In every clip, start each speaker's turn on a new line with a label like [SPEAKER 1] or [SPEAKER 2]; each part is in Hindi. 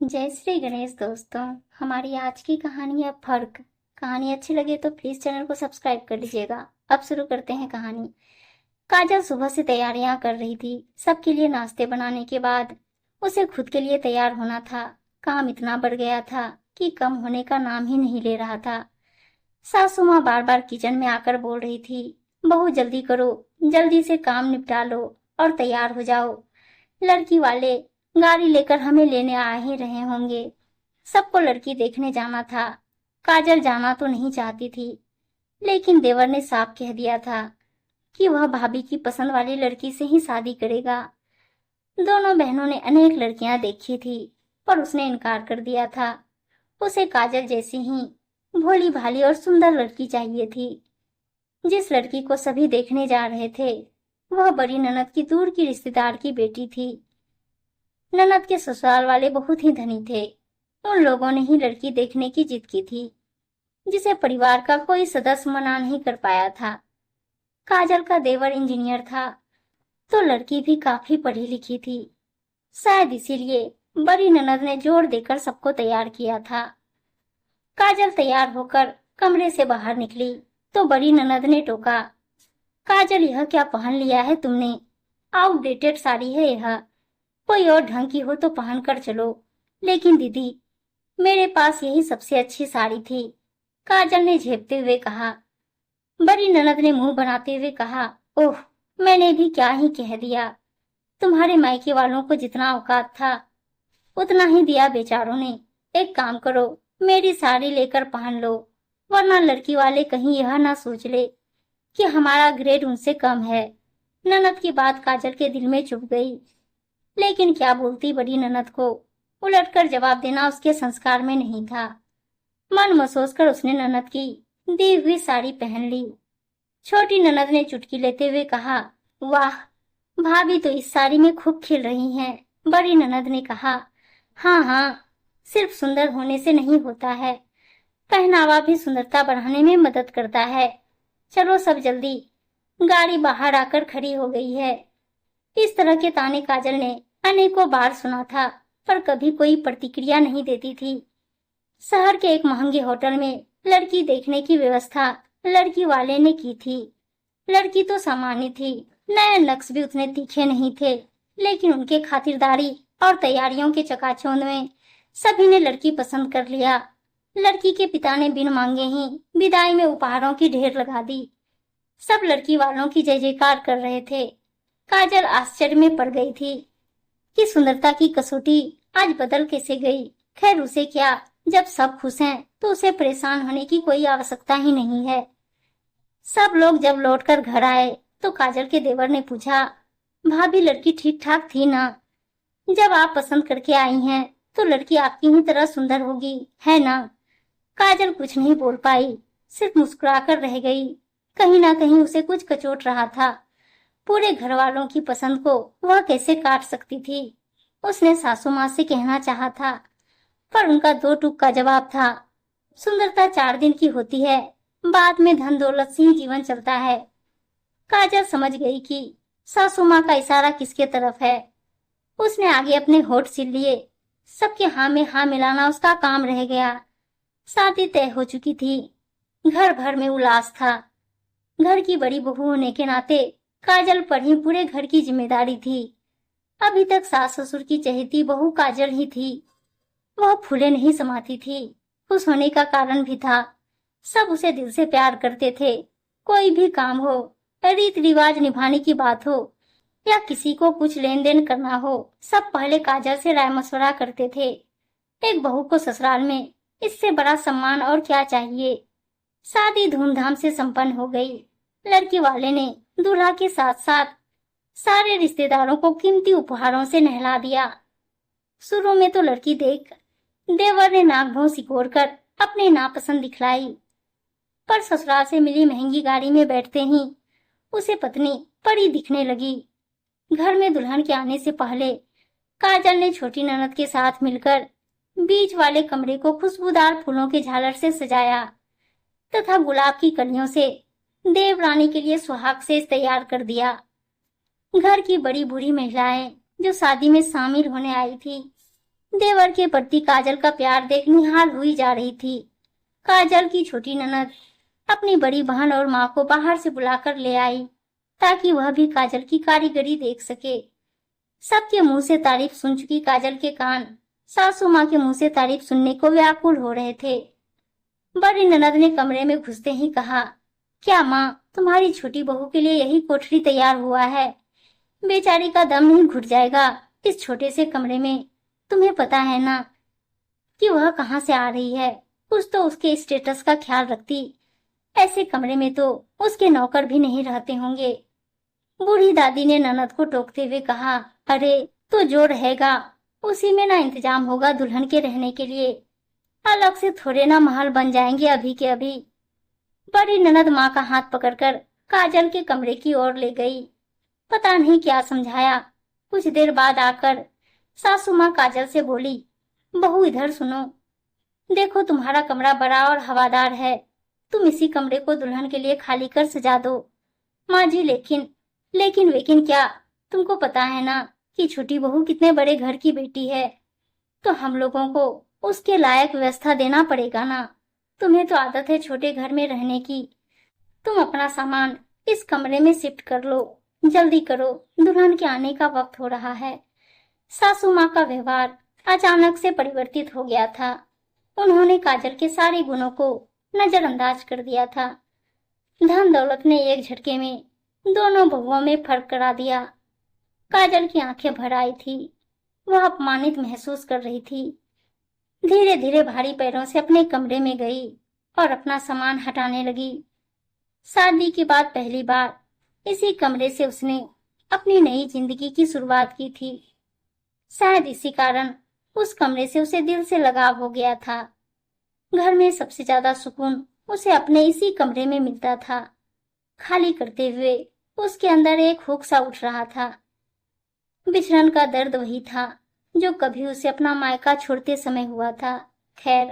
[SPEAKER 1] जय श्री गणेश दोस्तों। हमारी आज की कहानी है फर्क। कहानी अच्छी लगे तो प्लीज चैनल को सब्सक्राइब कर लीजिएगा। अब शुरू करते हैं कहानी। काजल सुबह से तैयारियां कर रही थी। सबके लिए नाश्ते बनाने के बाद उसे खुद के लिए तैयार होना था। काम इतना बढ़ गया था कि कम होने का नाम ही नहीं ले रहा था। सासू माँ बार बार किचन में आकर बोल रही थी, बहू जल्दी करो, जल्दी से काम निपटा लो और तैयार हो जाओ। लड़की वाले गाड़ी लेकर हमें लेने आ ही रहे होंगे। सबको लड़की देखने जाना था। काजल जाना तो नहीं चाहती थी, लेकिन देवर ने साफ कह दिया था कि वह भाभी की पसंद वाली लड़की से ही शादी करेगा। दोनों बहनों ने अनेक लड़कियां देखी थी, पर उसने इनकार कर दिया था। उसे काजल जैसी ही भोली भाली और सुंदर लड़की चाहिए थी। जिस लड़की को सभी देखने जा रहे थे, वह बड़ी ननद की दूर की रिश्तेदार की बेटी थी। ननद के ससुराल वाले बहुत ही धनी थे। उन लोगों ने ही लड़की देखने की जिद की थी, जिसे परिवार का कोई सदस्य मना नहीं कर पाया था। काजल का देवर इंजीनियर था, तो लड़की भी काफी पढ़ी लिखी थी। शायद इसीलिए बड़ी ननद ने जोर देकर सबको तैयार किया था। काजल तैयार होकर कमरे से बाहर निकली तो बड़ी ननद ने टोका, काजल यह क्या पहन लिया है तुमने? आउटडेटेड साड़ी है यह। कोई और ढंग की हो तो पहन कर चलो। लेकिन दीदी, मेरे पास यही सबसे अच्छी साड़ी थी, काजल ने झेपते हुए कहा। बड़ी ननद ने मुंह बनाते हुए कहा, ओह, मैंने भी क्या ही कह दिया। तुम्हारे मायके वालों को जितना औकात था उतना ही दिया बेचारों ने। एक काम करो, मेरी साड़ी लेकर पहन लो, वरना लड़की वाले कहीं यह ना सोच ले कि हमारा ग्रेड उनसे कम है। ननद की बात काजल के दिल में चुभ गई, लेकिन क्या बोलती बड़ी ननद को। उलटकर जवाब देना उसके संस्कार में नहीं था। मन महसूस कर उसने ननद की दी हुई साड़ी पहन ली। छोटी ननद ने चुटकी लेते हुए कहा, वाह, भाभी तो इस साड़ी में खूब खिल रही हैं। बड़ी ननद ने कहा, हाँ हाँ, सिर्फ सुंदर होने से नहीं होता है, पहनावा भी सुंदरता बढ़ाने में मदद करता है। चलो सब जल्दी। गाड़ी बाहर आकर खड़ी हो गई है। इस तरह के ताने काजल ने अनेकों बार सुना था, पर कभी कोई प्रतिक्रिया नहीं देती थी। शहर के एक महंगे होटल में लड़की देखने की व्यवस्था लड़की वाले ने की थी। लड़की तो सामान्य थी, नए नक्श भी उतने तीखे नहीं थे, लेकिन उनके खातिरदारी और तैयारियों के चकाचौंध में सभी ने लड़की पसंद कर लिया। लड़की के पिता ने बिन मांगे ही विदाई में उपहारों की ढेर लगा दी। सब लड़की वालों की जय जयकार कर रहे थे। काजल आश्चर्य में पड़ गई थी कि सुंदरता की कसौटी आज बदल कैसे गई। खैर उसे क्या, जब सब खुश हैं तो उसे परेशान होने की कोई आवश्यकता ही नहीं है। सब लोग जब लौटकर घर आए तो काजल के देवर ने पूछा, भाभी लड़की ठीक ठाक थी ना? जब आप पसंद करके आई हैं तो लड़की आपकी ही तरह सुंदर होगी, है ना? काजल कुछ नहीं बोल पाई, सिर्फ मुस्कुराकर रह गई। कहीं ना कहीं उसे कुछ कचोट रहा था। पूरे घर वालों की पसंद को वह कैसे काट सकती थी? उसने सासू माँ से कहना चाहा था, पर उनका दो टूक का जवाब था, सुंदरता 4 दिन की होती है, बाद में धन दौलत से ही जीवन चलता है। काजल समझ गई कि सासू माँ का इशारा किसके तरफ है। उसने आगे अपने होठ सिल लिए। सबके हाँ में हाँ मिलाना उसका काम रह गया। शादी तय हो चुकी थी। घर भर में उल्लास था। घर की बड़ी बहू होने के नाते काजल पर ही पूरे घर की जिम्मेदारी थी। अभी तक सास ससुर की चहेती बहू काजल ही थी। वह फूले नहीं समाती थी। खुश होने का कारण भी था। सब उसे दिल से प्यार करते थे। कोई भी काम हो, रीत रिवाज निभाने की बात हो या किसी को कुछ लेन देन करना हो, सब पहले काजल से राय मशवरा करते थे। एक बहू को ससुराल में इससे बड़ा सम्मान और क्या चाहिए। शादी धूमधाम से संपन्न हो गई। लड़की वाले ने दूल्हा के साथ साथ सारे रिश्तेदारों को कीमती उपहारों से नहला दिया। शुरू में तो लड़की देख देवर ने नाक भौं सिकोड़ कर अपनी नापसंद दिखलाई, पर ससुराल से मिली महंगी गाड़ी में बैठते ही उसे पत्नी परी दिखने लगी। घर में दुल्हन के आने से पहले काजल ने छोटी ननद के साथ मिलकर बीच वाले कमरे को खुशबूदार फूलों के झालर से सजाया तथा गुलाब की कलियों से देवरानी के लिए सुहाग सेज तैयार कर दिया। घर की बड़ी बूढ़ी महिलाएं जो शादी में शामिल होने आई थी, देवर के प्रति काजल का प्यार देख निहाल हुई जा रही थी। काजल की छोटी ननद अपनी बड़ी बहन और माँ को बाहर से बुलाकर ले आई ताकि वह भी काजल की कारीगरी देख सके। सबके मुंह से तारीफ सुन चुकी काजल के कान सासू माँ के मुंह से तारीफ सुनने को व्याकुल हो रहे थे। बड़ी ननद ने कमरे में घुसते ही कहा, क्या माँ, तुम्हारी छोटी बहू के लिए यही कोठरी तैयार हुआ है? बेचारी का दम नहीं घुट जाएगा इस छोटे से कमरे में। तुम्हें पता है ना कि वह कहाँ से आ रही है। कुछ तो उसके स्टेटस का ख्याल रखती। ऐसे कमरे में तो उसके नौकर भी नहीं रहते होंगे। बूढ़ी दादी ने ननद को टोकते हुए कहा, अरे तो जो रहेगा उसी में ना इंतजाम होगा दुल्हन के रहने के लिए। अलग से थोड़े ना महल बन जाएंगे अभी के अभी। बड़ी ननद माँ का हाथ पकड़कर काजल के कमरे की ओर ले गई। पता नहीं क्या समझाया। कुछ देर बाद आकर सासू माँ काजल से बोली, बहू इधर सुनो। देखो तुम्हारा कमरा बड़ा और हवादार है। तुम इसी कमरे को दुल्हन के लिए खाली कर सजा दो। माँ जी लेकिन क्या, तुमको पता है ना कि छोटी बहू कितने बड़े घर की बेटी है, तो हम लोगों को उसके लायक व्यवस्था देना पड़ेगा ना। तुम्हें तो आदत है छोटे घर में रहने की। तुम अपना सामान इस कमरे में शिफ्ट कर लो। जल्दी करो, दुल्हन के आने का वक्त हो रहा है। सासू माँ का व्यवहार अचानक से परिवर्तित हो गया था। उन्होंने काजल के सारे गुणों को नजरअंदाज कर दिया था। धन दौलत ने एक झटके में दोनों बहुओं में फर्क करा दिया। काजल की आंखें भर आई थी। वह अपमानित महसूस कर रही थी। धीरे धीरे भारी पैरों से अपने कमरे में गई और अपना सामान हटाने लगी। शादी के बाद पहली बार इसी कमरे से उसने अपनी नई जिंदगी की शुरुआत की थी। शायद इसी कारण उस कमरे से उसे दिल से लगाव हो गया था। घर में सबसे ज्यादा सुकून उसे अपने इसी कमरे में मिलता था। खाली करते हुए उसके अंदर एक हुक सा उठ रहा था। बिछड़न का दर्द वही था जो कभी उसे अपना मायका छोड़ते समय हुआ था। खैर,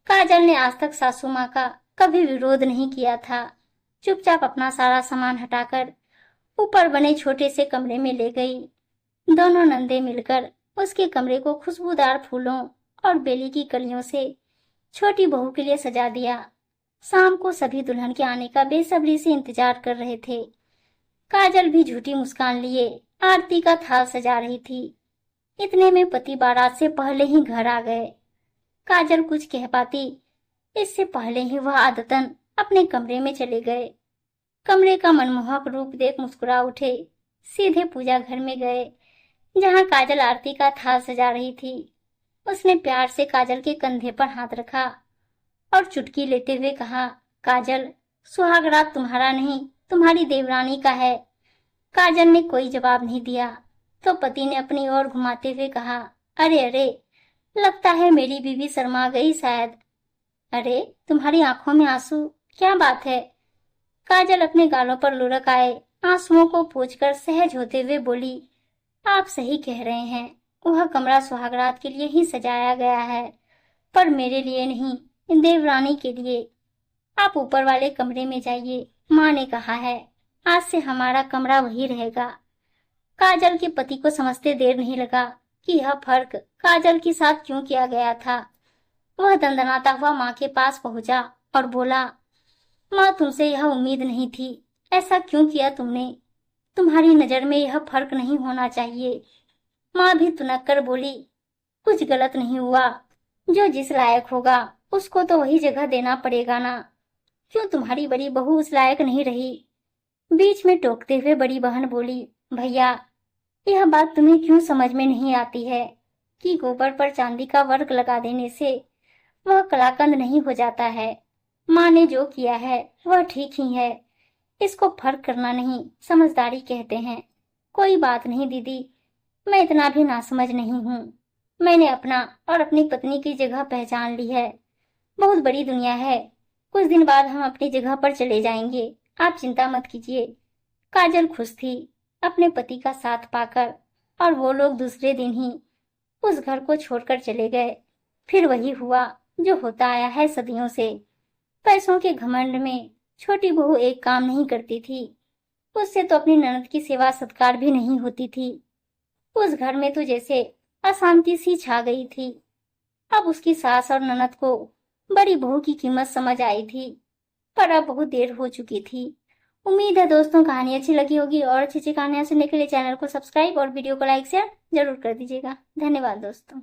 [SPEAKER 1] काजल ने आज तक सासू माँ का कभी विरोध नहीं किया था। चुपचाप अपना सारा सामान हटाकर ऊपर बने छोटे से कमरे में ले गई। दोनों नंदे मिलकर उसके कमरे को खुशबूदार फूलों और बेली की कलियों से छोटी बहू के लिए सजा दिया। शाम को सभी दुल्हन के आने का बेसब्री से इंतजार कर रहे थे। काजल भी झूठी मुस्कान लिए आरती का थाल सजा रही थी। इतने में पति बारात से पहले ही घर आ गए। काजल कुछ कह पाती इससे पहले ही वह आदतन अपने कमरे में चले गए। कमरे का मनमोहक रूप देख मुस्कुरा उठे। सीधे पूजा घर में गए जहां काजल आरती का थाल सजा रही थी। उसने प्यार से काजल के कंधे पर हाथ रखा और चुटकी लेते हुए कहा, काजल, सुहाग रात तुम्हारा नहीं तुम्हारी देवरानी का है। काजल ने कोई जवाब नहीं दिया तो पति ने अपनी ओर घुमाते हुए कहा, अरे अरे, लगता है मेरी बीवी शर्मा गई शायद। अरे तुम्हारी आंखों में आंसू, क्या बात है? काजल अपने गालों पर लुढ़क आए आंसुओं को पोंछकर सहज होते हुए बोली, आप सही कह रहे हैं। वह कमरा सुहागरात के लिए ही सजाया गया है, पर मेरे लिए नहीं, देवरानी के लिए। आप ऊपर वाले कमरे में जाइए, माँ ने कहा है आज से हमारा कमरा वही रहेगा। काजल के पति को समझते देर नहीं लगा कि यह फर्क काजल के साथ क्यों किया गया था। वह दंदनाता हुआ माँ के पास पहुंचा और बोला, माँ, तुमसे यह उम्मीद नहीं थी। ऐसा क्यों किया तुमने? तुम्हारी नजर में यह फर्क नहीं होना चाहिए। माँ भी तुनक कर बोली, कुछ गलत नहीं हुआ। जो जिस लायक होगा उसको तो वही जगह देना पड़ेगा ना। क्यों तुम्हारी बड़ी बहू उस लायक नहीं रही? बीच में टोकते हुए बड़ी बहन बोली, भैया, यह बात तुम्हें क्यों समझ में नहीं आती है कि गोबर पर चांदी का वर्क लगा देने से वह कलाकंद नहीं हो जाता है। माँ ने जो किया है वह ठीक ही है। इसको फर्क करना नहीं, समझदारी कहते हैं। कोई बात नहीं दीदी, मैं इतना भी नासमझ नहीं हूँ। मैंने अपना और अपनी पत्नी की जगह पहचान ली है। बहुत बड़ी दुनिया है। कुछ दिन बाद हम अपनी जगह पर चले जाएंगे, आप चिंता मत कीजिए। काजल खुश थी अपने पति का साथ पाकर, और वो लोग दूसरे दिन ही उस घर को छोड़कर चले गए। फिर वही हुआ जो होता आया है सदियों से। पैसों के घमंड में छोटी बहू एक काम नहीं करती थी। उससे तो अपनी ननद की सेवा सत्कार भी नहीं होती थी। उस घर में तो जैसे अशांति सी छा गई थी। अब उसकी सास और ननद को बड़ी बहू की कीमत समझ आई थी, पर अब बहुत देर हो चुकी थी। उम्मीद है दोस्तों कहानी अच्छी लगी होगी, और अच्छी अच्छी कहानियां सुनने के लिए चैनल को सब्सक्राइब और वीडियो को लाइक शेयर जरूर कर दीजिएगा। धन्यवाद दोस्तों।